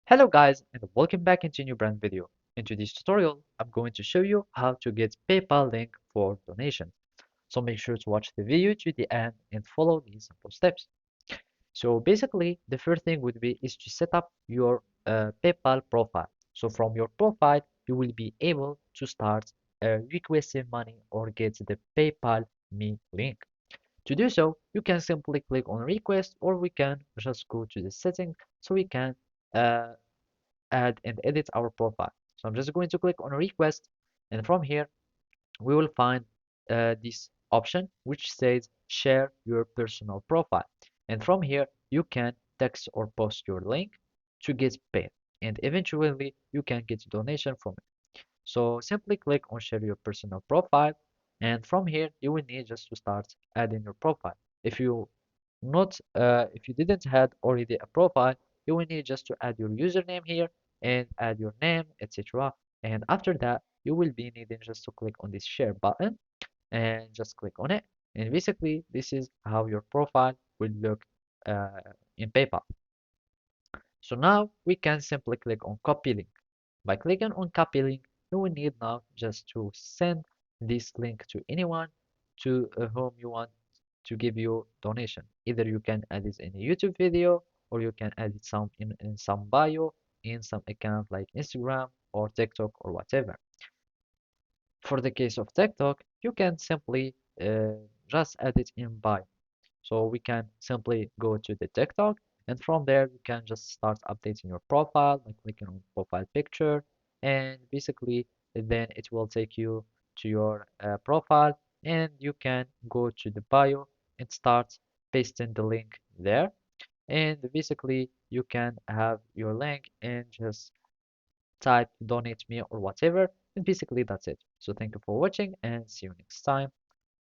Hello guys and welcome back into a new brand video. In today's tutorial, I'm going to show you how to get PayPal link for donation. So make sure to watch the video to the end and follow these simple steps. So basically, the first thing would be is to set up your PayPal profile. So from your profile, you will be able to start requesting money or get the PayPal Me link. To do so, you can simply click on request or we can just go to the settings so we can uh, add and edit our profile. So I'm just going to click on request, and from here we will find this option which says share your personal profile. And from here you can text or post your link to get paid, and eventually you can get a donation from it. So simply click on share your personal profile, and from here you will need just to start adding your profile. If you didn't had already a profile, you will need just to add your username here and add your name, etc. And after that, you will be needing just to click on this share button and just click on it. And basically, this is how your profile will look uh, in PayPal. So now we can simply click on copy link. By clicking on copy link, you will need now just to send this link to anyone to whom you want to give you donation. Either you can add it in a YouTube video or you can add it in some bio in some account like Instagram or TikTok or whatever. For the case of TikTok, you can simply just add it in bio. So we can simply go to the TikTok, and from there you can just start updating your profile by clicking on profile picture, and basically then it will take you to your profile, and you can go to the bio and start pasting the link there. And basically you can have your link and just type donate me or whatever, and basically that's it. So thank you for watching and see you next time.